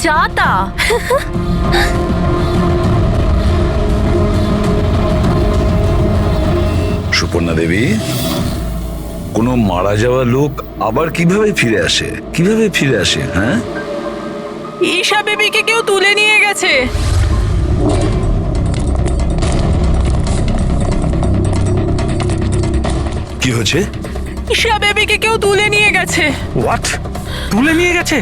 যা তা। সুপর্ণা দেবী, কোনো মারা যাওয়া লোক আবার কিভাবে ফিরে আসে? কিভাবে ফিরে আসে? হ্যাঁ, ঈশা বেবিকে কেউ তুলে নিয়ে গেছে। কি হয়েছে? ঈশা বেবিকে কেউ তুলে নিয়ে গেছে। হোয়াট? তুলে নিয়ে গেছে?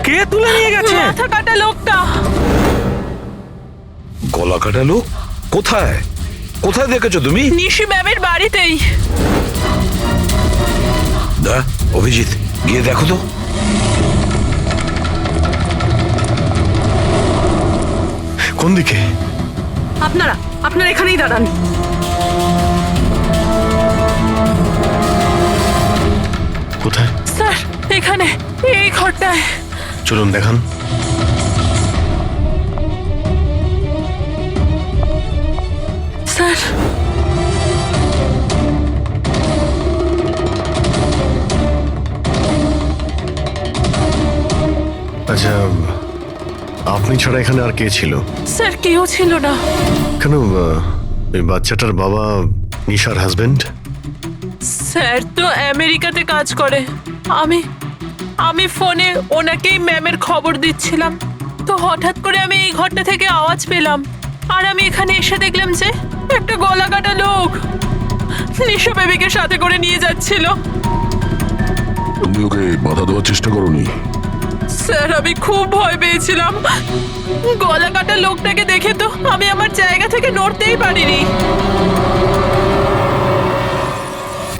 কে তুলে নিয়ে গেছে? মাথা কাটা লোকটা। গলা কাটা লোক? কোথায়? কোথায় দেখেছো তুমি? নিশি ম্যামের বাড়িতেই। দা, অভিজিৎ, গিয়ে দেখো তো। কোন দিকে? আপনারা এখানেই দাঁড়ান। কোথায়? স্যার, এখানে, এই ঘরটায়। চলুন দেখান। স্যার, আচ্ছা, আপনি ছাড়া এখানে আর কে ছিল? স্যার কেউ ছিল না। কেন, এই বাচ্চাটার বাবা নিশার হাজবেন্ড? স্যার তো আমেরিকাতে কাজ করে। আমি ফোনে ওনাকেই ম্যামের খবর দিচ্ছিলাম, তো হঠাৎ করে আমি এই ঘরটা থেকে আওয়াজ পেলাম, আর আমি এখানে এসে দেখলাম যে একটা গলা কাটা লোক নিশা বেবিকে সাথে করে নিয়ে যাচ্ছিল। তুমি ওকে বাধা দেওয়ার চেষ্টা করোনি? স্যার আমি খুব ভয় পেয়েছিলাম। গলা কাটা লোকটাকে দেখে তো আমি আমার জায়গা থেকে নড়তেই পারিনি।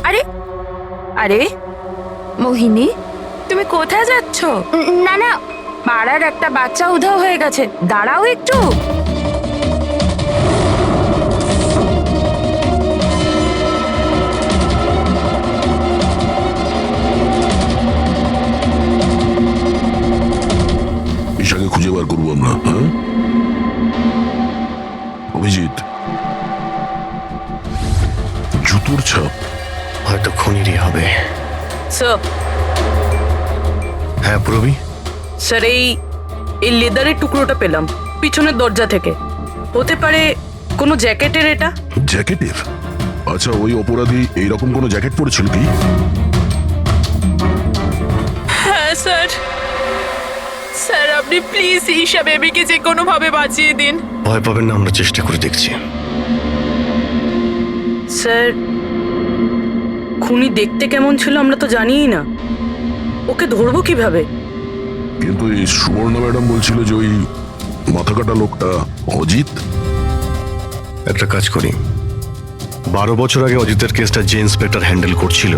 আরে আরে মোহিনী, তুমি কোথায় যাচ্ছ? না না, পাড়ার একটা বাচ্চা উধাও হয়ে গেছে, দাঁড়াও একটু। ঈশাকে খুঁজে বার করবো আমরা, হ্যাঁ? অভিজিৎ, জুতোর ছাপ হয়তো খুনিরই হবে। স্যার, হ্যাঁ পুরবি, স্যার এই লেদারের টুকরোটা পেলাম পিছনের দরজা থেকে। হতে পারে কোনো জ্যাকেটের এটা। জ্যাকেটের? আচ্ছা, ওই অপরাধী এইরকম কোনো জ্যাকেট পরেছিল কি? হ্যাঁ স্যার। স্যার আপনি প্লিজ ঈশা বেবিকে যে কোনো ভাবে বাঁচিয়ে দিন। ভয় পাবেন না, আমরা চেষ্টা করে দেখছি। স্যার খুনি দেখতে কেমন ছিল আমরা তো জানিই না, ওকে ধরবো কিভাবে? কিন্তু এই সুবর্ণা ম্যাডাম বলছিল যে ওই মাথা কাটা লোকটা অজিত। একটা কাজ করি, 12 বছর আগে অজিতের কেসটা যে ইন্সপেক্টর হ্যান্ডেল করছিল,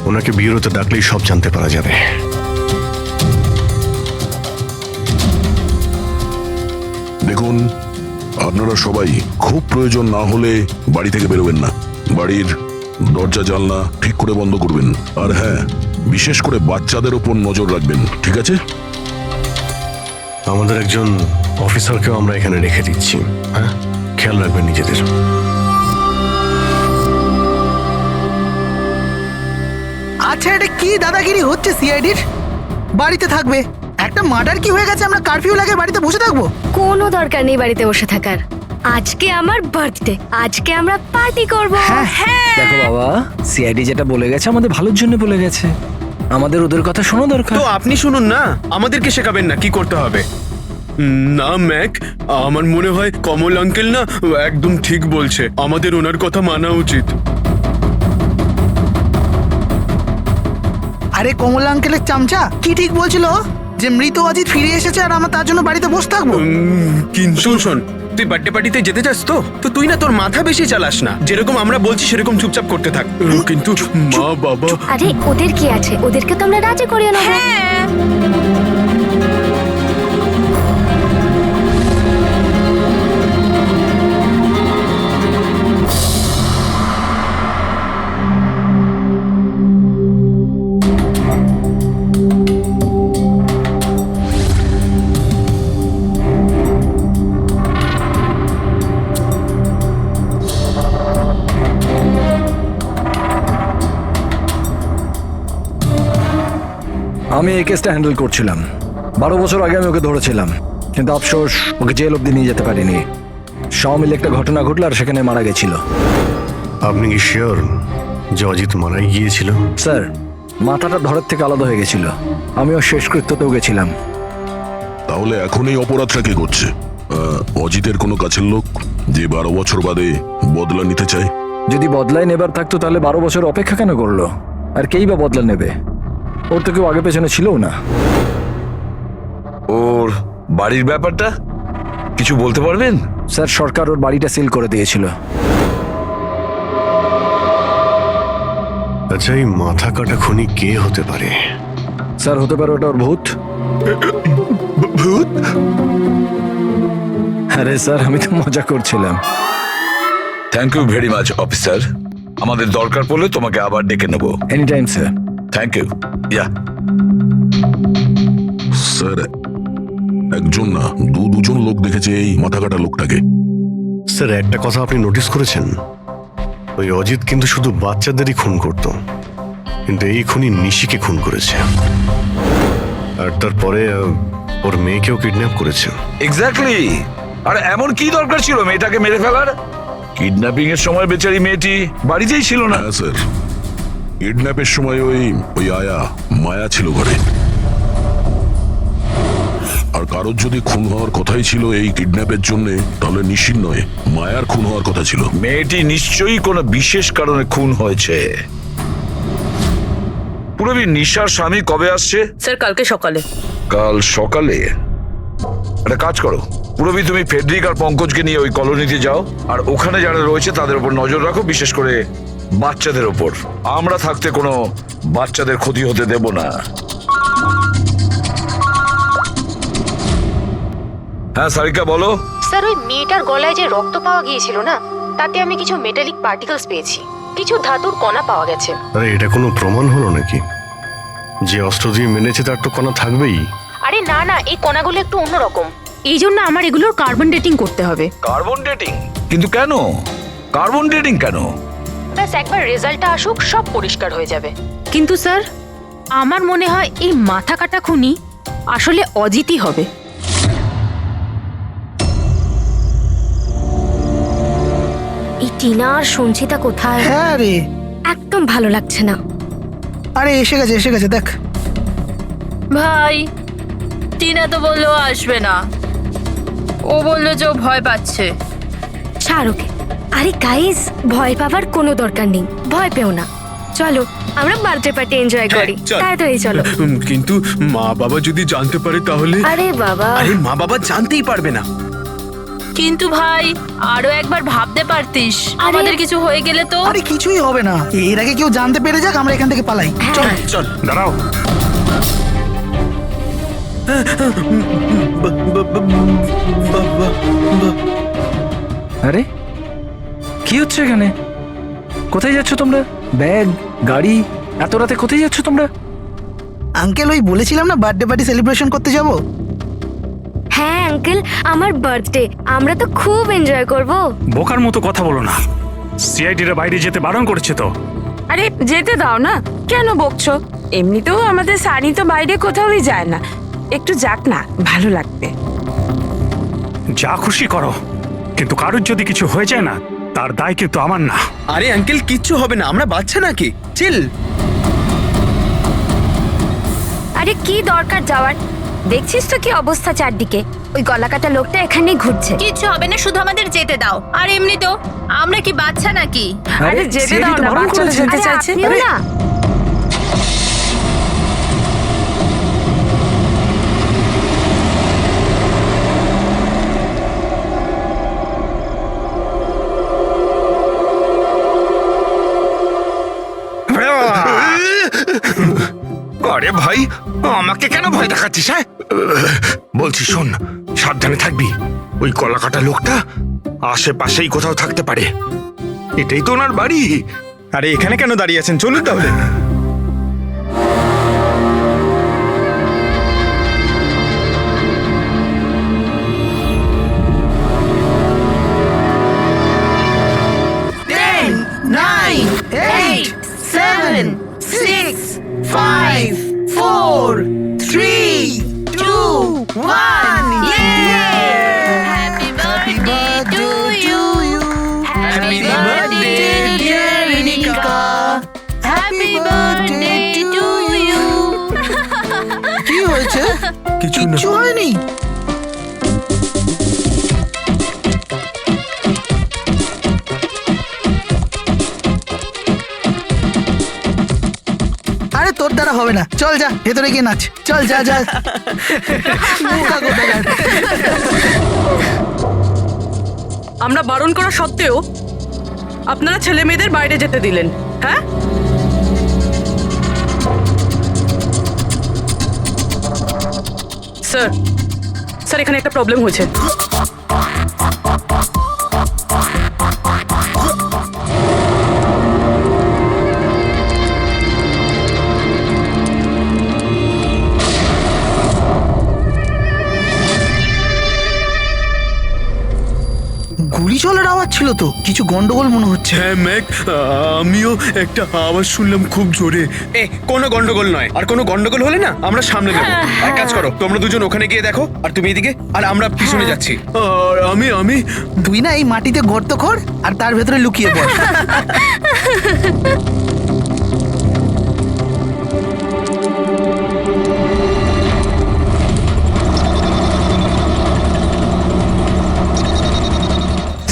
ওনাকে বিউরোতে ডাকলেই সব জানতে পারা যাবে। দেখুন, আপনারা সবাই খুব প্রয়োজন না হলে বাড়ি থেকে বেরোবেন না। বাড়ির দরজা জানলা ঠিক করে বন্ধ করবেন। আর হ্যাঁ, বিশেষ করে বাচ্চাদের ওপর নজর রাখবেন, ঠিক আছে? আমাদের একজন অফিসারকেও আমরা এখানে রেখে দিচ্ছি, হ্যাঁ? খেয়াল রাখবেন নিজেদের। আচ্ছা, এটা কি দাদাগিরি হচ্ছে সিআইডির? বাড়িতে থাকবে, একটা মার্ডার কি হয়ে গেছে, আমরা কারফিউ লাগে বাড়িতে বসে থাকবো? কোনো দরকার নেই বাড়িতে বসে থাকার। আজকে আমার বার্থডে, আজকে আমরা পার্টি করব। হ্যাঁ, দেখো বাবা, সিআইডি যেটা বলে গেছে আমাদের ভালোর জন্য বলে গেছে, আমাদের ওদের কথা শোনা দরকার। তো আপনি শুনুন না, আমাদেরকে শেখাবেন না কি করতে হবে। না ম্যাক, আমার মনে হয় কমল আঙ্কেল না একদম ঠিক বলছে, আমাদের ওনার কথা মানা উচিত। আরে কমলা আঙ্কেলের চামচা কি ঠিক বলছিল যে মৃত অজিত ফিরে এসেছে আর আমরা তার জন্য বাড়িতে বসে থাকবো? কিন্তু শোন, তুই বার্থডে পার্টিতে যেতে চাস তো তো তুই না তোর মাথা বেশি চালাস না, যেরকম আমরা বলছি সেরকম চুপচাপ করতে থাক। কিন্তু মা বাবা। আরে ওদের কি আছে, ওদেরকে তো আমরা রাজি করিয়ে নেব। হ্যাঁ, আমি এই কেসটা হ্যান্ডেল করছিলাম, 12 বছর আগে আমি ওকে ধরেছিলাম, কিন্তু আফসোস ওকে জেল অব্দি নিয়ে যেতে পারিনি। সব মিলে একটা ঘটনা ঘটলো আর সেখানে মারা গেছিল। আপনি কি শিওর যে অজিত মারাই গিয়েছিল? স্যার, মাথাটা ধরের থেকে আলাদা হয়ে গেছিল। আমিও শেষকৃত্যতেও গেছিলাম। তাহলে এখন এই অপরাধটা কে করছে? অজিতের কোনো কাছের লোক যে 12 বছর বাদে বদলা নিতে চায়? যদি বদলায় নেবার থাকতো তাহলে 12 বছর অপেক্ষা কেন করলো? আর কেই বা বদলা নেবে? ওর তো কেউ আগে পেছনে ছিলও না। ওর বাড়ির ব্যাপারটা কিছু বলতে পারবেন? স্যার, সরকার ওর বাড়িটা সিল করে দিয়েছিল। আচ্ছা, এই মাথা কাটা খুনি কে হতে পারে? স্যার, হতে পারে ওটা ওর ভূত। ভূত? আরে স্যার, আমি তো মজা করছিলাম। Thank you very much officer. আমাদের দরকার পড়লে তোমাকে আবার ডেকে নেব। Any time sir. Thank you. Yeah sir, একজন না দুজন লোক দেখেছে এই মাথা কাটা লোকটাকে। স্যার, একটা কথা আপনি নোটিস করেছেন? ওই অজিত কিন্তু শুধু বাচ্চাদেরই খুন করত, কিন্তু এই খুনি নিশিকে খুন করেছে। আর তারপরে ওর মেয়েকেও কিডন্যাপ করেছে। এক্স্যাক্টলি। আর এমন কি দরকার ছিল মেয়েটাকে মেরে ফেলার? কিডন্যাপিং এর সময় বেচারি মেয়েটি বাড়িতেই ছিল না। হ্যাঁ স্যার, কিডন্যাপের সময় ওই আয়া মায়া ছিল ঘরে। আর কারোর যদি খুন হওয়ার কথাই ছিল এই কিডন্যাপের জন্য, তাহলে নিশির নয়, মায়ার খুন হওয়ার কথা ছিল। মেয়েটি নিশ্চয়ই কোনো বিশেষ কারণে খুন হয়েছে। পুরবী, নিশার স্বামী কবে আসছে? স্যার কালকে সকালে। কাল সকালে? একটা কাজ করো পুরবী, তুমি ফেডরিক আর পঙ্কজকে নিয়ে ওই কলোনিতে যাও, আর ওখানে যারা রয়েছে তাদের উপর নজর রাখো, বিশেষ করে বাচ্চাদের ওপর। আমরা থাকতে কোনো বাচ্চাদের ক্ষতি হতে দেব না। হ্যাঁ সারিকা, বলো। স্যার, ওই মেয়েটার গলায় যে রক্ত পাওয়া গিয়েছিল না, তাতে আমি কিছু মেটালিক পার্টিকেলস পেয়েছি, কিছু ধাতুর কণা পাওয়া গেছে। আরে, এটা কোনো প্রমাণ হলো নাকি? যে অস্ত্র দিয়ে মেনেছে তার তো কণা থাকবেই। আরে না না, এই কণাগুলো একটু অন্যরকম, এই জন্য আমার এগুলোর কার্বন ডেটিং করতে হবে। Carbon dating? কিন্তু কেন কার্বন ডেটিং কেন? ব্যাস একবার রেজাল্টটা আসুক, সব পরিষ্কার হয়ে যাবে। কিন্তু স্যার, আমার মনে হয় এই মাথা কাটা খুনি আসলে অজিতই হবে। এই টিনা আর সঞ্চিতা কোথায়? হ্যাঁ রে, একদম ভালো লাগছে না। আরে এসে গেছে দেখ। ভাই, টিনা তো বললো আসবে না। ও বললো যে ও ভয় পাচ্ছে। ছাড় ওকে। আরে গাইস, ভয় পাবার কোনো দরকার নেই, ভয় পেও না। চলো আমরা বার্থডে পার্টি এনজয় করি। চল। তাড়াতাড়ি চলো। কিন্তু মা বাবা যদি জানতে পারে তাহলে? আরে বাবা, আরে মা বাবা জানতেই পারবে না। কিন্তু ভাই, আরো একবার ভাবতে পারতিস, আমাদের কিছু হয়ে গেলে তো। আরে কিছুই হবে না, এর আগে কেউ জানতে পেরে যাক, আমরা এখান থেকে পালাই। চল চল। দাঁড়াও, আরে কি হচ্ছে এখানে? কোথায় যাচ্ছ তোমরা? ব্যাগ, গাড়ি, এত রাতে কোথায় যাচ্ছ তোমরা? আঙ্কেল, ওই বলেছিলাম না বার্থডে পার্টি সেলিব্রেশন করতে যাব। হ্যাঁ আঙ্কেল, আমার বার্থডে, আমরা তো খুব এনজয় করব। বোকার মতো কথা বলো না। সিআইডিরা বাইরে যেতে বারণ করেছে তো। আরে যেতে দাও না, কেন বকছো? এমনিতেও আমাদের সানি তো বাইরে কোথাওই যায় না, একটু যাক না, ভালো লাগবে। যা খুশি করো, কিন্তু কারোর যদি কিছু হয়ে যায় না, তার দায় কিন্তু আমার না। আরে আঙ্কেল, কিচ্ছু হবে না, আমরা বাচ্চা নাকি? চিল। আরে কি দরকার যাওয়ার? দেখছিস তো কি অবস্থা চারদিকে, ওই গলাকাটা লোকটা এখানেই ঘুরছে। কিচ্ছু হবে না, শুধু আমাদের যেতে দাও। আর এমনি তো আমরা কি বাচ্চা নাকি? আরে যেতে দাও না, বাচ্চারা যেতে চাইছে। আপনিও না। আরে ভাই, আমাকে কেন ভয় দেখাচ্ছিস? হ্যাঁ বলছি শোন, সাবধানে থাকবি। ওই কলাকাটা লোকটা আশেপাশেই কোথাও থাকতে পারে। এটাই তো ওনার বাড়ি। আরে এখানে কেন দাঁড়িয়ে আছেন? চলুন তাহলে। Nine, 8, 7, 6, 5, 4, 3, 2, কিচ্ছু হয়নি। আরে তোর দ্বারা হবে না, চল যা ভেতরে গিয়ে নাচ, চল যা যা। বোকা কোথাকার। আমরা বারণ করা সত্ত্বেও আপনারা ছেলে মেয়েদের বাইরে যেতে দিলেন, হ্যাঁ? স্যার স্যার এখানে একটা প্রবলেম হয়েছে। গুলি চলার আওয়াজ ছিল তো, কিছু গন্ডগোল মনে হচ্ছে। হ্যাঁ ম্যাক, আমিও একটা আওয়াজ শুনলাম খুব জোরে। কোনো গন্ডগোল নয়, আর কোনো গন্ডগোল হলে না আমরা সামনে নেবো। এক কাজ করো, তোমরা দুজন ওখানে গিয়ে দেখো, আর তুমি এদিকে, আর আমরা পিছনে যাচ্ছি। আর আমি তুই না এই মাটিতে গর্ত কর আর তার ভেতরে লুকিয়ে পড়।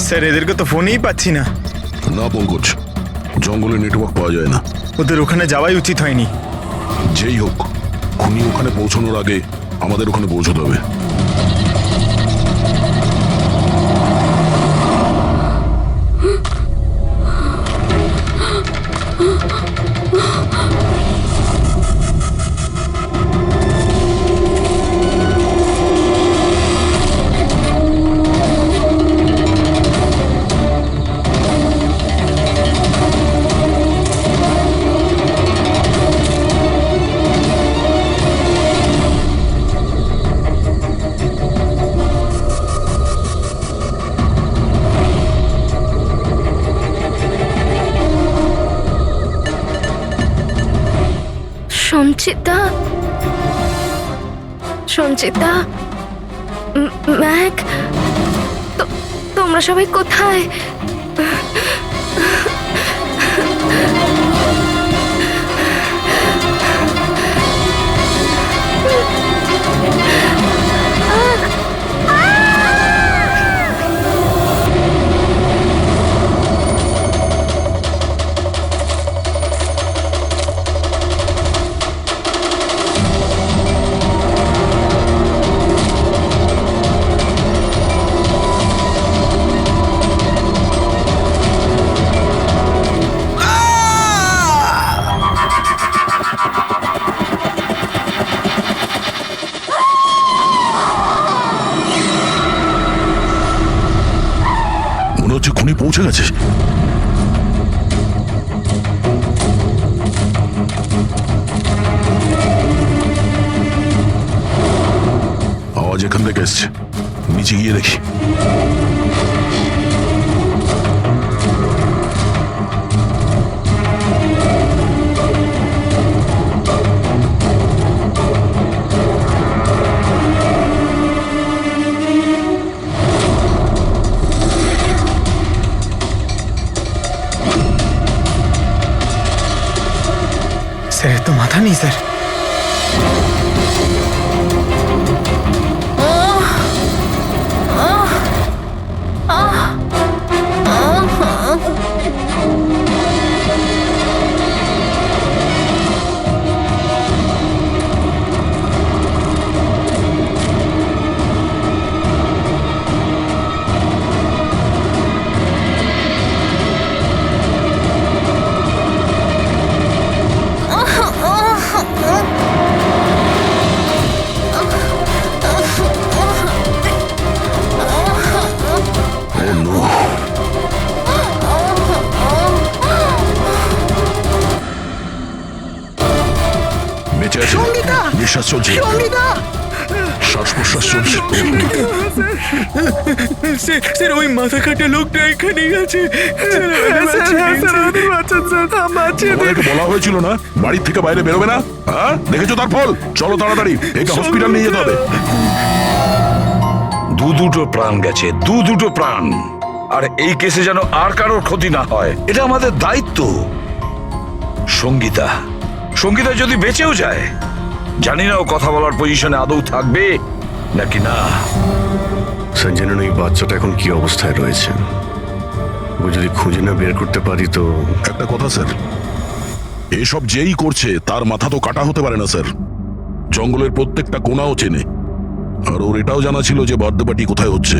স্যার এদেরকে তো ফোনেই পাচ্ছি না। না পঙ্কজ, জঙ্গলে নেটওয়ার্ক পাওয়া যায় না। ওদের ওখানে যাওয়াই উচিত হয়নি। যেই হোক, খুনি ওখানে পৌঁছানোর আগে আমাদের ওখানে পৌঁছতে হবে। সঞ্চিতা, সঞ্চিতা, ম্যাক, তোমরা সবাই কোথায়? মনে হচ্ছে খুনি পৌঁছে গেছে। আওয়াজ এখান থেকে এসছে, নিচে গিয়ে দেখি। স্যার এর তো মাথা নেই স্যার। বেঁচে আছে, নিঃশ্বাস চলছে, শ্বাস প্রশ্বাস চলছে। স্যার ওই মাথা কাটা লোকটা এখানেই আছে। তোমাদেরকে বলা হয়েছিল না বাড়ির থেকে বাইরে বেরোবে না? হ্যাঁ, দেখেছো তার ফল। চলো তাড়াতাড়ি, একে হসপিটাল নিয়ে যেতে হবে। দুটো প্রাণ গেছে, দুটো প্রাণ। আর এই কেসে যেন আর কারোর ক্ষতি না হয়, এটা আমাদের দায়িত্ব। সঙ্গীতা যদি বেঁচেও যায় জানি না ও কথা বলার পজিশনে আদৌ থাকবে নাকি না। স্যার জানেন ওই বাচ্চাটা এখন কি অবস্থায় রয়েছে? ও যদি খুঁজে না বের করতে পারি তো। একটা কথা স্যার, এসব যেই করছে তার মাথা তো কাটা হতে পারে না স্যার। জঙ্গলের প্রত্যেকটা কোণাও চেনে, আর ওর এটাও জানা ছিল যে বার্থডে পার্টি কোথায় হচ্ছে।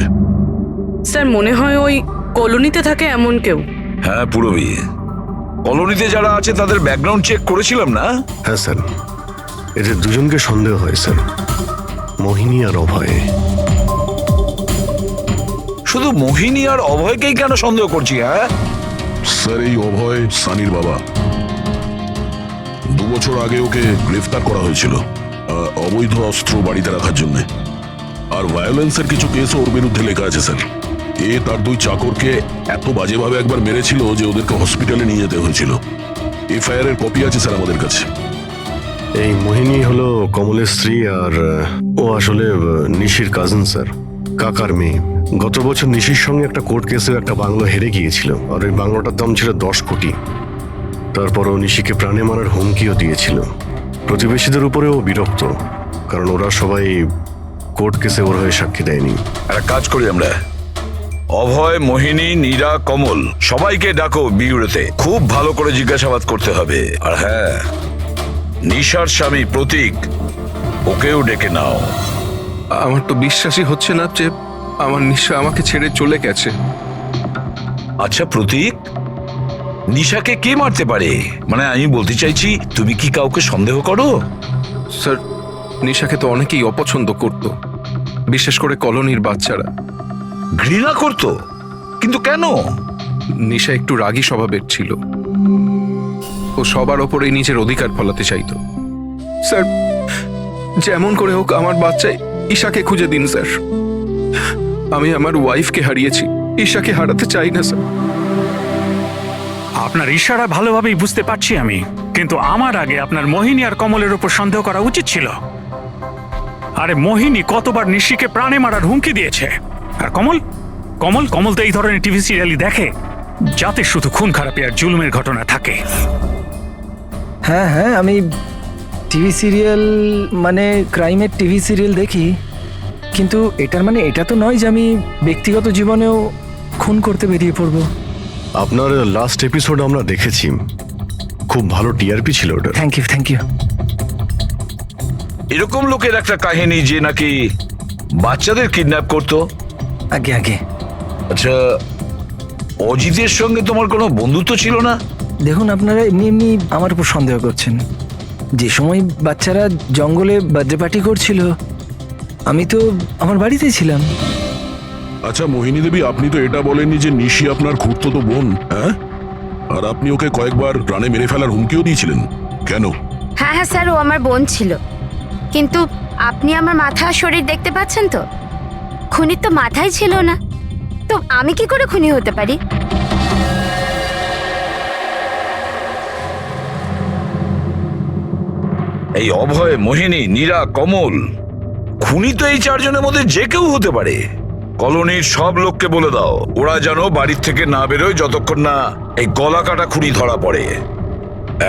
স্যার মনে হয় ওই কলোনিতে থাকে এমন কেউ। হ্যাঁ পুরবী, কলোনিতে যারা আছে তাদের ব্যাকগ্রাউন্ড চেক করেছিলাম না? হ্যাঁ স্যার, এদের দুজনকে সন্দেহ হয় স্যার, মোহিনী আর অভয়। শুধু মোহিনী আর অভয়কেই কেন সন্দেহ করছি? হ্যাঁ স্যার, এই অভয় সানির বাবা। 2 বছর আগে ওকে গ্রেফতার করা হয়েছিল অবৈধ অস্ত্র বাড়িতে রাখার জন্য। আর ভায়োলেন্সের কিছু কেসও ওর বিরুদ্ধে লেখা আছে স্যার। এ তার 2 চাকরকে এত বাজেভাবে একবার মেরেছিল যে ওদেরকে হসপিটালে নিয়ে যেতে হয়েছিল। এফআইআর এর কপি আছে স্যার আমাদের কাছে। এই মোহিনী হলো কমলের স্ত্রী, আর ও আসলে নিশির কাজিন স্যার, কাকার মেয়ে। গত বছর নিশির সঙ্গে একটা কোর্ট কেসে একটা বাংলো হেরে গিয়েছিল, আর ওই বাংলোটার দাম ছিল 10 কোটি। তারপর ও নিশিকে প্রাণে মারার হুমকিও দিয়েছিল। প্রতিবেশীদের উপরেও বিরক্ত, কারণ ওরা সবাই কোর্ট কেসে ওর হয়ে সাক্ষী দেয়নি। একটা কাজ করি আমরা, অভয়, মোহিনী, নীরা, কমল সবাইকে ডাকো বিউরোতে। খুব ভালো করে জিজ্ঞাসাবাদ করতে হবে। আর হ্যাঁ, নিশার স্বামী প্রতীক, ওকেও ডেকে নাও। আমার তো বিশ্বাসই হচ্ছে না যে আমার নিশা আমাকে ছেড়ে চলে গেছে। আচ্ছা প্রতীক, নিশাকে কে মারতে পারে? মানে আমি বলতে চাইছি, তুমি কি কাউকে সন্দেহ করো? স্যার, নিশাকে তো অনেকেই অপছন্দ করত, বিশেষ করে কলোনির বাচ্চারা। ঘৃণা করতো? কিন্তু কেন? নিশা একটু রাগী স্বভাবের ছিল। ও সবার ওপরে নিজের অধিকার ফলাতে চাইতো। স্যার, যেমন করে হোক আমার বাচ্চাই ঈশাকে খুঁজে দিন স্যার। আমি আমার ওয়াইফকে হারিয়েছি, ঈশাকে হারাতে চাই না স্যার। আপনার ইশারা ভালোভাবেই বুঝতে পারছি আমি, কিন্তু আমার আগে আপনার মোহিনী আর কমলের উপর সন্দেহ করা উচিত ছিল। আরে মোহিনী কতবার নিশিকে প্রাণে মারার হুমকি দিয়েছে, আর কমল কমল কমল তো এই ধরনের টিভি সিরিয়ালই দেখে, যাতে শুধু খুন খারাপি আর জুলুমের ঘটনা থাকে। হ্যাঁ হ্যাঁ, আমি টিভি সিরিয়াল মানে ক্রাইমের টিভি সিরিয়াল দেখি, কিন্তু এটার মানে এটা তো নয় যে আমি ব্যক্তিগত জীবনেও খুন করতে বেরিয়ে পড়বো। আপনার লাস্ট এপিসোড আমরা দেখেছি, খুব ভালো টিআরপি ছিল ওটা। Thank you thank you. এরকম লোকের একটা কাহিনী যে নাকি বাচ্চাদের কিডন্যাপ করতো। আগে আগে। আচ্ছা, অজিতের সঙ্গে তোমার কোনো বন্ধুত্ব ছিল না? দেখুন, আপনারা এমনি এমনি আমার উপর সন্দেহ করছেন। যে সময় বাচ্চারা জঙ্গলে বার্থডে পার্টি করছিল, আমি তো আমার বাড়িতেই ছিলাম। আচ্ছা মোহিনী দেবী, আপনি তো এটা বলেননি যে নিশি আপনার খুড়তুতো বোন? হ্যাঁ, আর আপনি ওকে কয়েকবার প্রাণে মেরে ফেলার হুমকিও দিয়েছিলেন, কেন? হ্যাঁ হ্যাঁ স্যার, ও আমার বোন ছিল। কিন্তু আপনি আমার মাথা আর শরীর দেখতে পাচ্ছেন তো, খুনির তো মাথাই ছিল না, তো আমি কি করে খুনি হতে পারি? এই অভয়, মোহিনী, নীরা, কমল, খুনি তো এই 4 জনের মধ্যে যে কেউ হতে পারে। কলোনির সব লোককে বলে দাও ওরা যেন বাড়ির থেকে না বেরোয় যতক্ষণ না এই গলা কাটা খুনি ধরা পড়ে।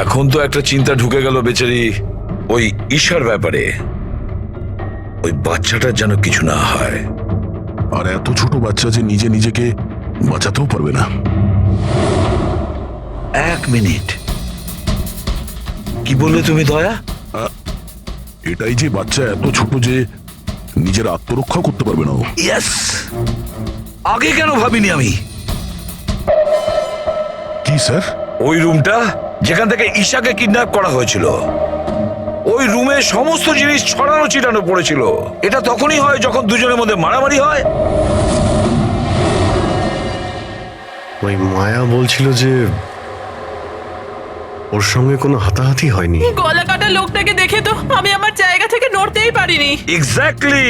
এখন তো একটা চিন্তা ঢুকে গেল বেচারি ওই ঈশার ব্যাপারে। ওই বাচ্চাটার যেন কিছু না হয়। আর এত ছোট বাচ্চা যে নিজে নিজেকে বাঁচাতেও পারবে না। 1 মিনিট, কি বললে তুমি দয়া? এটাই যে বাচ্চা এত ছোট যে নিজের আত্মরক্ষা করতে পারবে না। ইয়েস, আগে কেন ভাবিনি আমি? কি স্যার? ওই রুমটা যেখান থেকে ঈশাকে কিডন্যাপ করা হয়েছিল, ওই রুমে সমস্ত জিনিস ছড়ানো ছিটানো পড়েছিল। এটা তখনই হয় যখন দুজনের মধ্যে মারামারি হয়। ওই মায়া বলছিল যে ওর সঙ্গে কোনো হাতাহাতি হয়নি। গলা কাটা লোকটাকে দেখে তো আমি আমার জায়গা থেকে নড়তেই পারিনি। এক্স্যাক্টলি।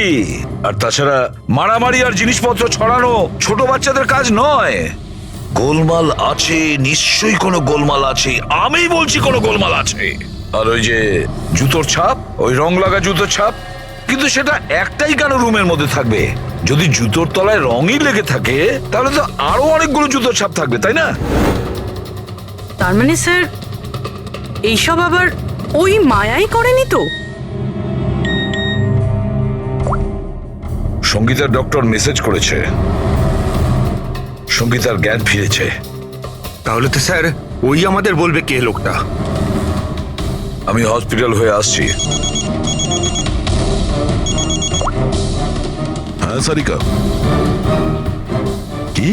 আর তাছাড়া মারামারি আর জিনিসপত্র ছড়ানো ছোট বাচ্চাদের কাজ নয়। গোলমাল আছে, নিশ্চয়ই কোনো গোলমাল আছে। আমি বলছি কোনো গোলমাল আছে। আর ওই যে জুতোর ছাপ, ওই রং লাগা জুতোর ছাপ, কিন্তু সেটা একটাই কেন রুমের মধ্যে থাকবে? যদি জুতোর তলায় রঙই লেগে থাকে তাহলে তো আরো অনেকগুলো জুতোর ছাপ থাকবে, তাই না? তার মানে স্যার এইসব আবার ওই মায়াই করেনি তো? সঙ্গীতার ডক্টর মেসেজ করেছে, সঙ্গীতার জ্ঞান ফিরেছে। তাহলে তো স্যার ওই আমাদের বলবে কে লোকটা। আমি হসপিটাল হয়ে আসছি। হ্যাঁ সারিকা, কি?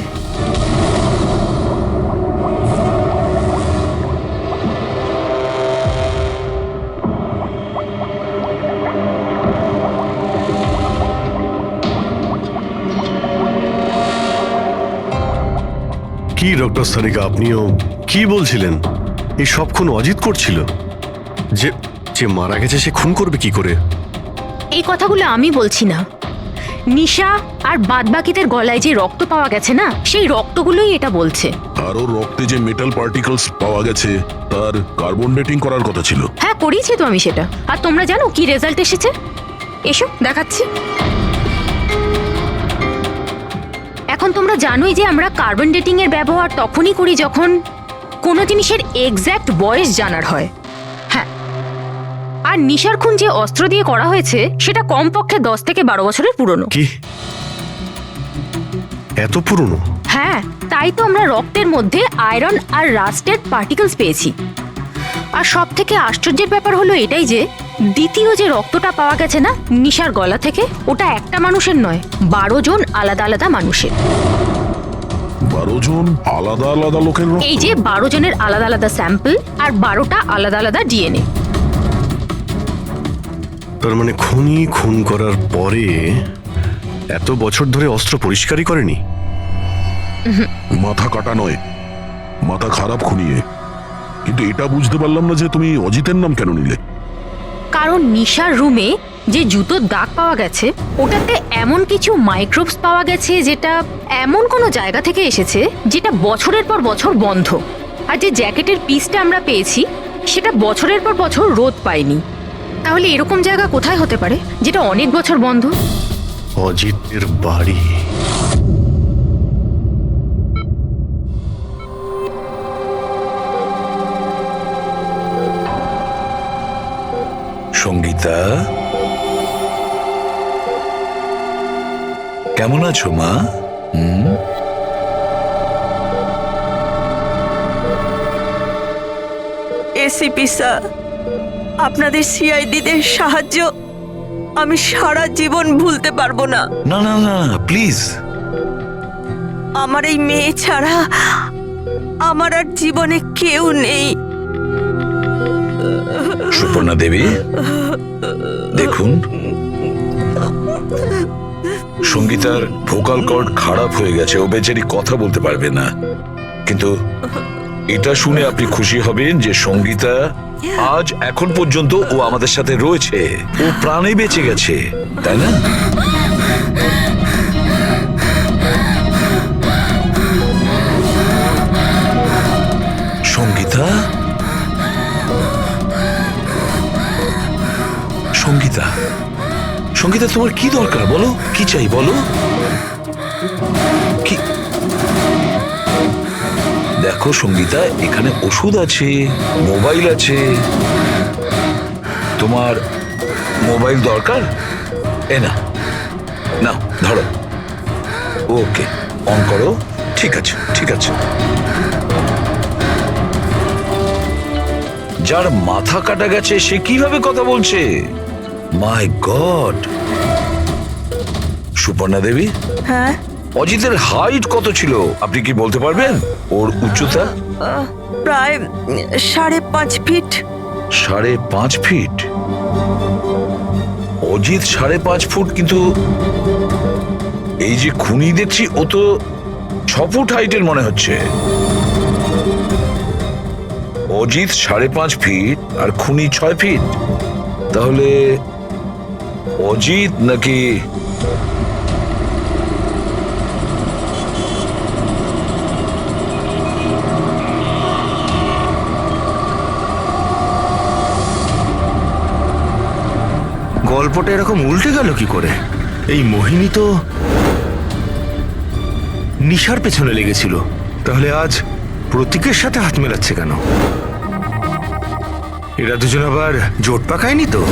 কি ডক্টর সারিকা, আপনিও কি বলছিলেন? এই সব খুন অজিত করছিল? যে যে মারা গেছে সে খুন করবে কি করে? এই কথাগুলো আমি বলছি না, নিশা আর বাদবাকিদের গলায় যে রক্ত পাওয়া গেছে না, সেই রক্তগুলোই এটা বলছে। আর ওর রক্তে যে মেটাল পার্টিকেলস পাওয়া গেছে তার কার্বন ডেটিং করার কথা ছিল। হ্যাঁ, করিয়েছি তো আমি সেটা। আর তোমরা জানো কি রেজাল্ট এসেছে? এসো দেখাচ্ছি। এখন তোমরা জানোই যে আমরা কার্বন ডেটিং এর ব্যবহার তখনই করি যখন কোনো জিনিসের এক্স্যাক্ট বয়স জানার হয়। হ্যাঁ, আর নিশার খুন যে অস্ত্র দিয়ে করা হয়েছে সেটা কমপক্ষে 10 থেকে 12 বছরের পুরনো। কি এত পুরনো? হ্যাঁ, তাই তো আমরা রক্তের মধ্যে আয়রন আর রাস্টেড পার্টিকেলস পেয়েছি। আর সব থেকে আশ্চর্যের ব্যাপার হলো এটাই যে দ্বিতীয় যে রক্তটা পাওয়া গেছে না নিশার গলা থেকে, ওটা একটা মানুষের নয়, 12 জন আলাদা আলাদা মানুষের। 12 জন আলাদা আলাদা লোকের রক্ত? এই যে 12 জনের আলাদা আলাদা স্যাম্পল আর 12টা আলাদা আলাদা ডিএনএ। তার মানে খুনি খুন করার পরে এত বছর ধরে অস্ত্র পরিষ্কারই করেনি? মাথা কাটা নয়, মাথা খারাপ খুনিয়ে। কিন্তু এটা বুঝতে পারলাম না যে তুমি অজিতের নাম কেন নিলে? কারণ নিশার রুমে যে জুতোর দাগ পাওয়া গেছে ওটাতে এমন কিছু মাইক্রোবস পাওয়া গেছে যেটা এমন কোনো জায়গা থেকে এসেছে যেটা বছরের পর বছর বন্ধ। আর যে জ্যাকেটের পিসটা আমরা পেয়েছি সেটা বছরের পর বছর রোদ পায়নি। তাহলে এরকম জায়গা কোথায় হতে পারে যেটা অনেক বছর বন্ধ? অজিতের বাড়ি। সঙ্গীতা, কেমন আছো মা? এসিপি স্যার, আপনাদের সিআইডিদের সাহায্য আমি সারা জীবন ভুলতে পারবো না। না না না, প্লিজ। আমার এই মেয়ে ছাড়া আমার আর জীবনে কেউ নেই। সুপর্ণা দেবী, দেখুন, সঙ্গীতার ভোকাল কর্ড খারাপ হয়ে গেছে, ও বেচারি কথা বলতে পারবে না। কিন্তু এটা শুনে আপনি খুশি হবেন যে সঙ্গীতা আজ এখন পর্যন্ত ও আমাদের সাথে রয়েছে, ও প্রাণে বেঁচে গেছে, তাই না? সঙ্গীতা, সঙ্গীতা, সঙ্গীতা, তোমার কি দরকার বলো? কি চাই বলো? কি? দেখো সঙ্গীতা, এখানে ওষুধ আছে, মোবাইল আছে। তোমার মোবাইল দরকার? এ না, না ধরো। ওকে, অন করো। ঠিক আছে, ঠিক আছে। যার মাথা কাটা গেছে সে কিভাবে কথা বলছে? মাই গড! সুপর্ণা দেবী, হ্যাঁ, অজিতের হাইট কত ছিল আপনি কি বলতে পারবেন? ওর উচ্চতা? প্রায় 5.5 ফিট। 5.5 ফিট? অজিত 5.5 ফুট, কিন্তু এই যে খুনি দেখছি ও তো 6 ফুট হাইটের মনে হচ্ছে। অজিত 5.5 ফিট আর খুনি 6 ফিট। তাহলে অজিত নাকি গল্পটা এরকম উল্টে গেল কি করে? এই মোহিনী তো নিশার পেছনে লেগেছিল, তাহলে আজ প্রতীকের সাথে হাত মেলাচ্ছে কেন? এরা দুজন আবার জোট পাকায়নি তো?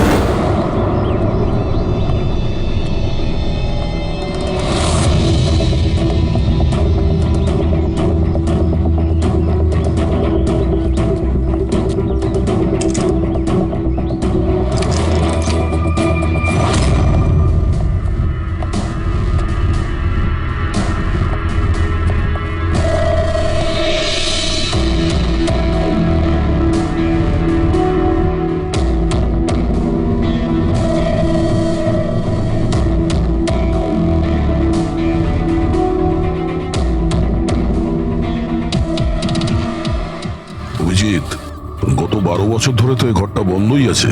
বছর ধরে তো এই ঘরটা বন্ধই আছে,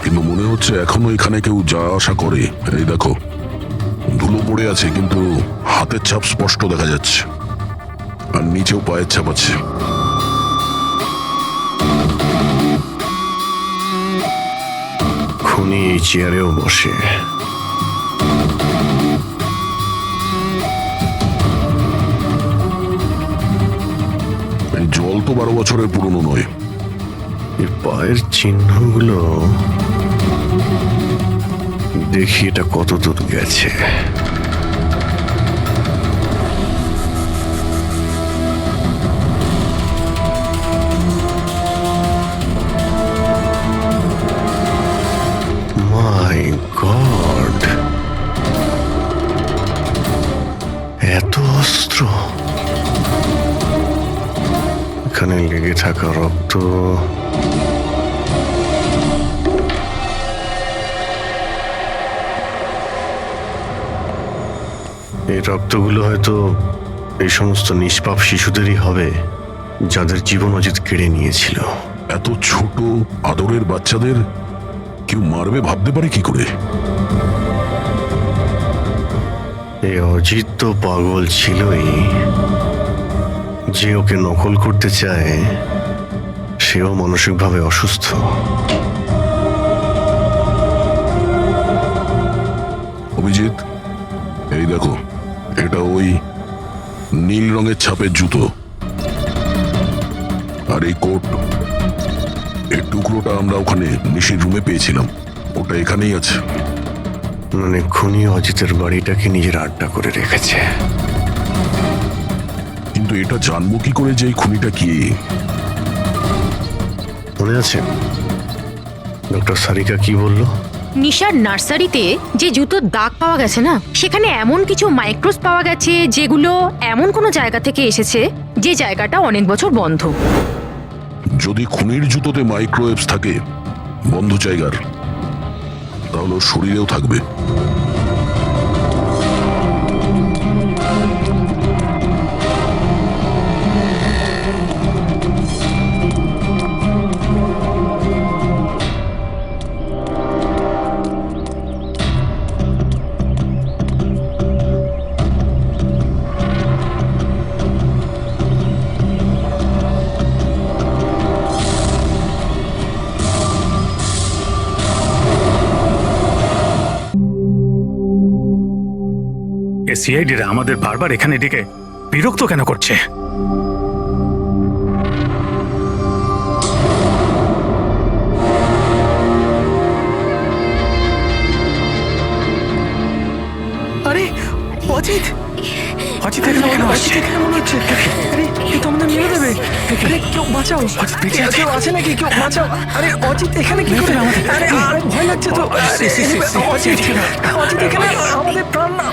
কিন্তু মনে হচ্ছে এখনো এখানে কেউ যা আসা করে। এই দেখো, ধুলো পড়ে আছে কিন্তু হাতের ছাপ স্পষ্ট দেখা যাচ্ছে, আর নিচেও পায়ের ছাপ আছে। খুনি এই চেয়ারেও বসে। এই জল তো 12 বছরের পুরনো নয়। এই পায়ের চিহ্নগুলো দেখি এটা কত দূর গেছে। মাই গড, এত অস্ত্র! এখানে লেগে থাকা রক্ত, এই রক্তগুলো হয়তো এই সমস্ত নিষ্পাপ শিশুদেরই হবে যাদের জীবন অজিত কেড়ে নিয়েছিল। এত ছোট আদরের বাচ্চাদের কেউ মারবে ভাবতে পারে কি করে? এই অজিত তো পাগল ছিলই, যে ওকে নকল করতে চায় সেও মানসিকভাবে অসুস্থ। অভিজিৎ, এই দেখো, এটা ওই নীল রঙের ছাপের জুতো, আর এই কোট, এই টুকরোটা আমরা ওখানে নিশির রুমে পেয়েছিলাম, ওটা এখানেই আছে। মানে খুনি অজিতের বাড়িটাকে নিজের আড্ডা করে রেখেছে। কিন্তু এটা জানবো কি করে যে এই খুনিটা কি? মনে আছে ডক্টর সারিকা কি বললো? নিশার নার্সারিতে যে জুতোর দাগ পাওয়া গেছে না, সেখানে এমন কিছু মাইক্রোস পাওয়া গেছে যেগুলো এমন কোনো জায়গা থেকে এসেছে যে জায়গাটা অনেক বছর বন্ধ। যদি খুনির জুতোতে মাইক্রোওয়েভস থাকে বন্ধ জায়গার, তাহলে ওর শরীরেও থাকবে। সিআইডিরা আমাদের বারবার এখানে ডেকে বিরক্ত কেন করছে? আরে অজিত, অজিত এখানে মনে হচ্ছে, আরে এ তো আমাদের মেরে দেবে। আরে কেউ বাঁচাও, কেউ আছে নাকি? কেউ বাঁচাও। আরে অজিত এখানে কি করে? আরে আরে ভয় লাগছে তো। অজিত, অজিত এখানে আমাদের প্রাণ না।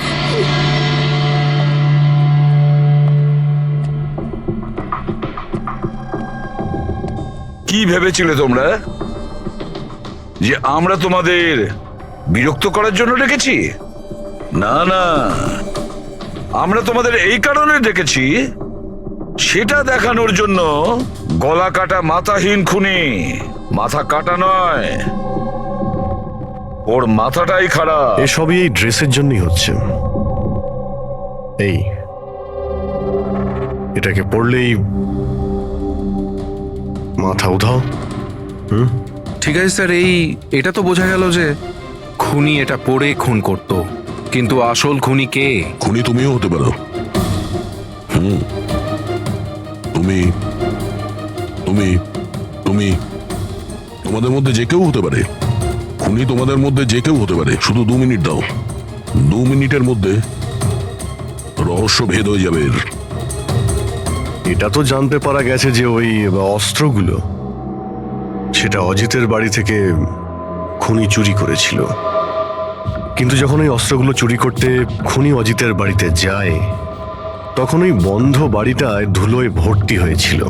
কি ভেবেছিলে তোমরা যে আমরা তোমাদের বিরক্ত করার জন্য ডেকেছি? না না, আমরা তোমাদের এই কারণে ডেকেছি, সেটা দেখানোর জন্য গলা কাটা মাথাহীন খুনি, মাথা কাটা নয়, ওর মাথাটাই খারাপ। এসবই এই ড্রেসের জন্যই হচ্ছে। এই এটাকে পড়লেই মাথা উধাও। ঠিক আছে স্যার, এটা তো বোঝা গেল যে খুনি এটা পরে খুন করত, কিন্তু আসল খুনি কে? খুনি তুমিও হতে পারো। তুমি তুমি তুমি তোমাদের মধ্যে যে কেউ হতে পারে। খুনি তোমাদের মধ্যে যে কেউ হতে পারে। শুধু 2 মিনিট দাও, 2 মিনিটের মধ্যে রহস্য ভেদ হয়ে যাবে। এটা তো জানতে পারা গেছে যে ওই অস্ত্রগুলো সেটা অজিতের বাড়ি থেকে খুনি চুরি করেছিল, কিন্তু যখন ওই অস্ত্রগুলো চুরি করতে খুনি অজিতের বাড়িতে যায়, তখন ওই বন্ধ বাড়িটায় ধুলোয় ভর্তি হয়েছিল,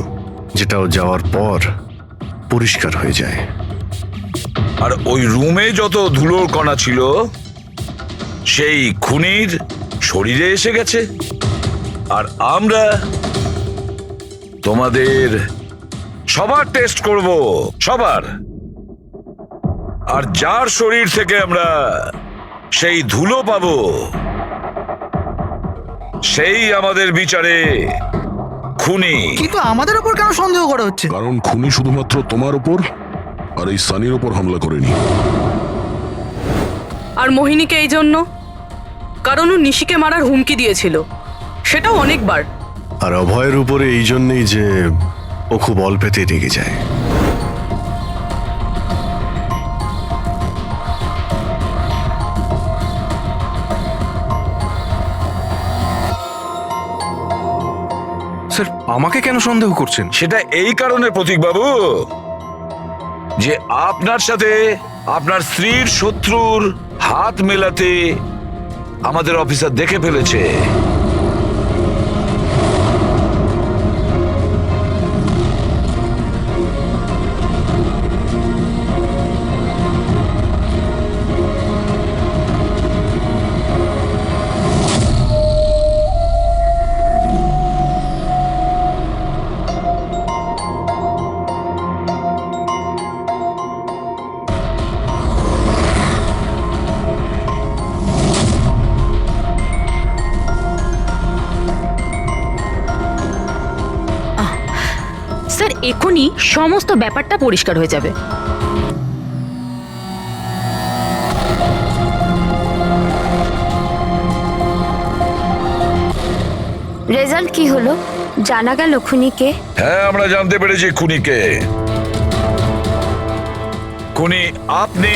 যেটাও যাওয়ার পর পরিষ্কার হয়ে যায়। আর ওই রুমে যত ধুলোর কণা ছিল সেই খুনির শরীরে এসে গেছে। আর আমরা তোমাদের সবার টেস্ট করব, সবার। আর যার শরীর থেকে আমরা সেই ধুলো পাবো, সেই আমাদের বিচারে খুনি। কিন্তু আমাদের উপর কেন সন্দেহ করা হচ্ছে? কারণ খুনি শুধুমাত্র তোমার ওপর আর এই সানির ওপর হামলা করেনি। আর মোহিনীকে এই জন্য, কারণ ও নিশিকে মারার হুমকি দিয়েছিল, সেটাও অনেকবার। আর অভয়ের উপরে এই জন্যই যে ও খুব অল্পেতে রেগে যায়। স্যার আমাকে কেন সন্দেহ করছেন? সেটা এই কারণে প্রতীক বাবু যে আপনার সাথে আপনার স্ত্রীর শত্রুর হাত মেলাতে আমাদের অফিসার দেখে ফেলেছে। স্যার এখনই সমস্ত ব্যাপারটা পরিষ্কার হয়ে যাবে। রেজাল্ট কি হলো? জানা গেল খুনিকে? হ্যাঁ, আমরা জানতে পেরেছি খুনিকে। খুনি আপনি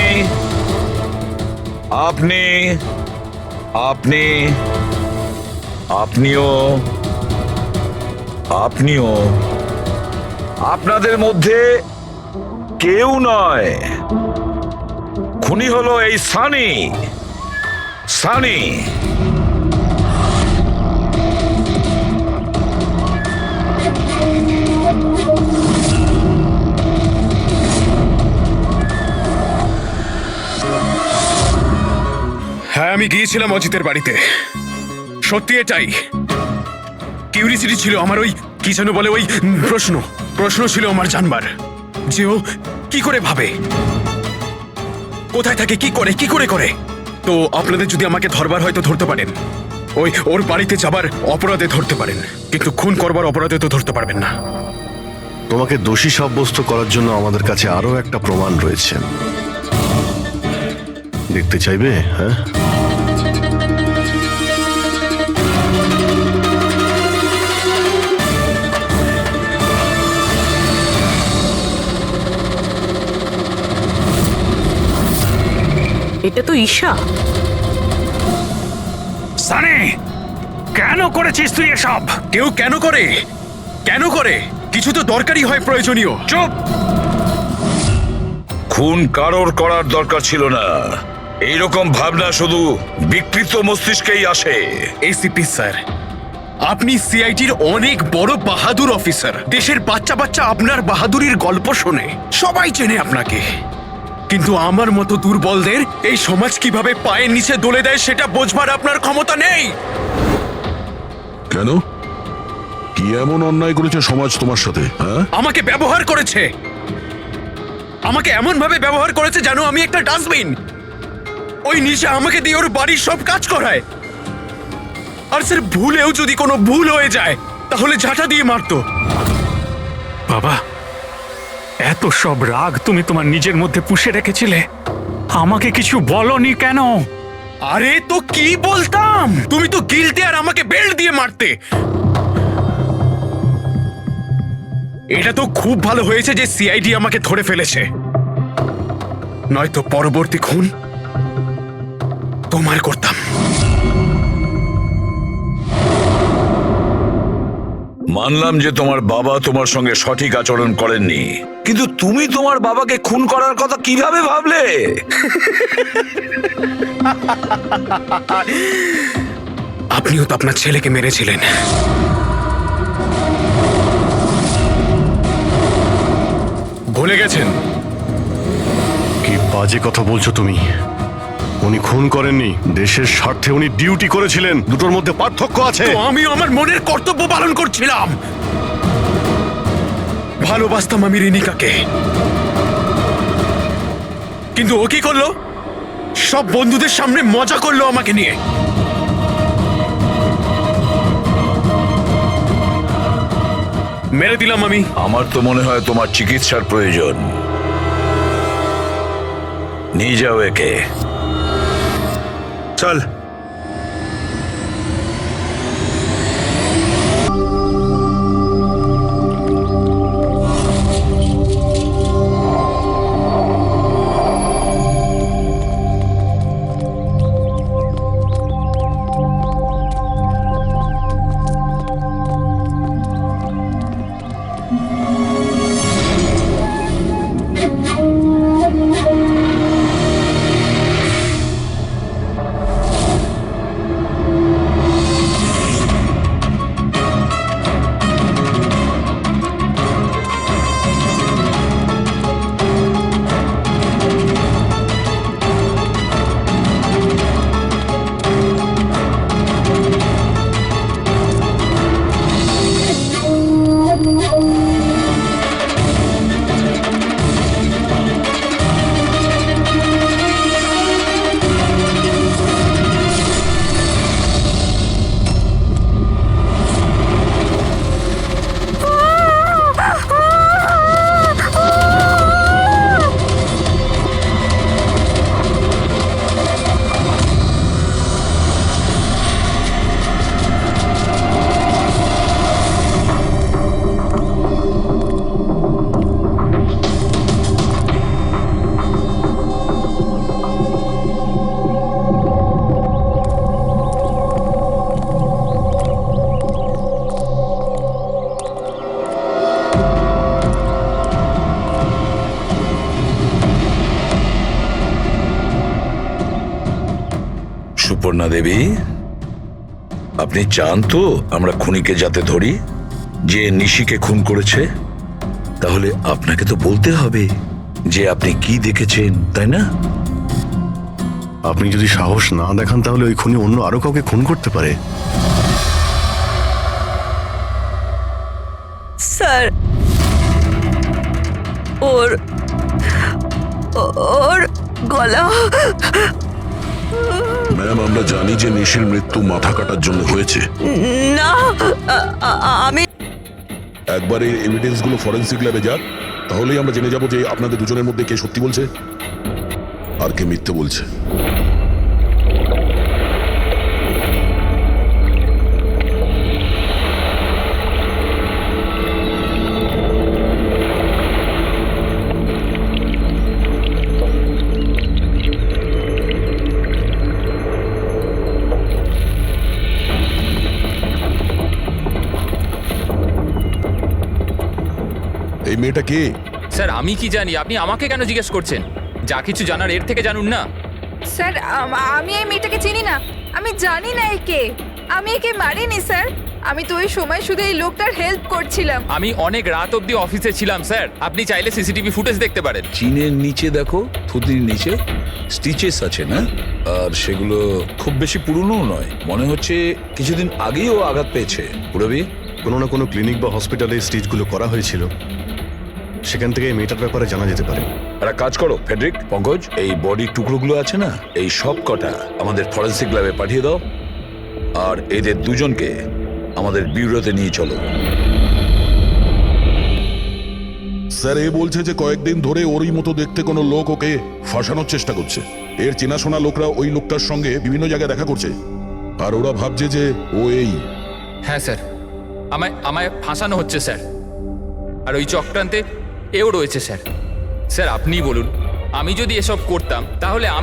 আপনি আপনি আপনিও আপনিও আপনাদের মধ্যে কেউ নয়। খুনি হলো এই সানি। সানি হ্যাঁ, আমি গিয়েছিলাম অজিতের বাড়িতে, সত্যি এটাই। কিউরিসিটি ছিল আমার, ওই কি যেন বলে, ওই প্রশ্ন ছিল আমার জানবার যে ও কি করে ভাবে, কোথায় থাকে, কি করে। তো আপনাদের যদি আমাকে ধরবার হয়তো ধরতে পারেন, ওর বাড়িতে যাবার অপরাধে ধরতে পারেন, কিন্তু খুন করবার অপরাধে তো ধরতে পারবেন না। তোমাকে দোষী সাব্যস্ত করার জন্য আমাদের কাছে আরো একটা প্রমাণ রয়েছে। দেখতে চাইবে? হ্যাঁ, এটা তো ঈশা। সানি, কেন করেছিস তুই এসব? কেউ কেন করে কিছু তো দরকারই হয়, প্রয়োজনীয়। চুপ! খুন কারোর করার দরকার ছিল না। এইরকম ভাবনা শুধু বিকৃত মস্তিষ্কেই আসে। এসিপি স্যার, আপনি সিআইডির অনেক বড় বাহাদুর অফিসার। দেশের বাচ্চা আপনার বাহাদুরির গল্প শোনে, সবাই চেনে আপনাকে। কিন্তু আমার মতো দুর্বলদের এই সমাজ কিভাবে পায়ের নিচে দলে দেয় সেটা বোঝবার আপনার ক্ষমতা নেই। কেন? কি এমন অন্যায় করেছে সমাজ তোমার সাথে? হ্যাঁ, আমাকে ব্যবহার করেছে, আমাকে এমন ভাবে ব্যবহার করেছে যেন আমি একটা ডাস্টবিন। ওই নিশা আমাকে দিয়ে ওর বাড়ির সব কাজ করায়। আর স্যার, ভুলেও যদি কোনো ভুল হয়ে যায় তাহলে ঝাঁটা দিয়ে মারতো। বাবা, এত সব রাগ তুমি তোমার নিজের মধ্যে পুষে রেখেছিলে, আমাকে কিছু বলনি কেন? আরে তো কি বলতাম, তুমি তো গিলতে আর আমাকে বেল্ট দিয়ে মারতে। এটা তো খুব ভালো হয়েছে যে সিআইডি আমাকে ধরে ফেলেছে, নয়তো পরবর্তী খুন তোমার করতাম। মানলাম যে তোমার বাবা তোমার সঙ্গে সঠিক আচরণ করেননি, কিন্তু তুমি তোমার বাবাকে খুন করার কথা কিভাবে ভাবলে? আপনিও তো আপনার ছেলেকে মেরেছিলেন। ভুলে গেছেন? কি বাজে কথা বলছো তুমি? উনি খুন করেননি, দেশের স্বার্থে উনি ডিউটি করেছিলেন। দুটোর মধ্যে পার্থক্য আছে। তো আমিও আমার মনের কর্তব্য পালন করছিলাম। ভালোবাসতাম আমি রিনিকাকে, কিন্তু ও কি করলো? সব বন্ধুদের সামনে মজা করলো আমাকে নিয়ে। মেরে দিলাম আমি। আমার তো মনে হয় তোমার চিকিৎসার প্রয়োজন। নিয়ে যাও একে। চল। সুপর্ণা দেবী, আপনি চান তো আমরা খুনিকে যাতে ধরি, যে নিশিকে খুন করেছে? তাহলে আপনাকে তো বলতে হবে যে আপনি কি দেখেছেন, তাই না? আপনি যদি সাহস না দেখান তাহলে ওই খুনি অন্য আরো কাউকে খুন করতে পারে। স্যার, ওর গলা। ম্যাম, আমরা জানি যে নিশির মৃত্যু মাথা কাটার জন্য হয়েছে। না, আমি একবার এই এভিডেন্স গুলো ফরেন্সিক ল্যাবে যাক, তাহলেই আমরা জেনে যাব যে আপনাদের দুজনের মধ্যে কে সত্যি বলছে আর কে মিথ্যে বলছে। এই মেয়েটা কে? স্যার আমি কি জানি, আপনি আমাকে কেন জিজ্ঞেস করছেন? যা কিছু জানার এর থেকে জানুন না। স্যার, আমি এই মেয়েটাকে চিনি না, আমি জানি না একে, আমি একে মারিনি স্যার, আমি তো ওই সময় শুধু এই লোকটার হেল্প করছিলাম। আমি অনেক রাত অবধি অফিসে ছিলাম স্যার, আপনি চাইলে সিসিটিভি ফুটেজ দেখতে পারেন। চিনের নিচে দেখো, থুতির নিচে স্টিচেস আছে না? আর সেগুলো খুব বেশি পুরনো নয়, মনে হচ্ছে কিছুদিন আগেই ও আঘাত পেয়েছে। পুরবি, কোনো না কোনো ক্লিনিক বা হসপিটালে স্টিচগুলো করা হয়েছিল, সেখান থেকে এই মেয়েটার ব্যাপারে জানা যেতে পারে। একটা কাজ করো ফেডরিক, পঙ্কজ, এই বডির টুকরোগুলো আছে না, এই সব কটা আমাদের ফরেন্সিক ল্যাবে পাঠিয়ে দাও, আর এদের দুজনকে আমাদের ব্যুরোতে নিয়ে চলো। স্যার, এ বলছে যে কয়েকদিন ধরে ওরই মতো দেখতে কোনো লোক ওকে ফাঁসানোর চেষ্টা করছে। এর চেনাশোনা লোকরা ওই লোকটার সঙ্গে বিভিন্ন জায়গায় দেখা করছে, আর ওরা ভাবছে যে ও এই। হ্যাঁ স্যার, আমায় ফাঁসানো হচ্ছে স্যার, আর ওই চক্রান্তে এও রয়েছে স্যার। স্যার আপনিই বলুন, আমি যদি এসব করতাম তাহলে আমি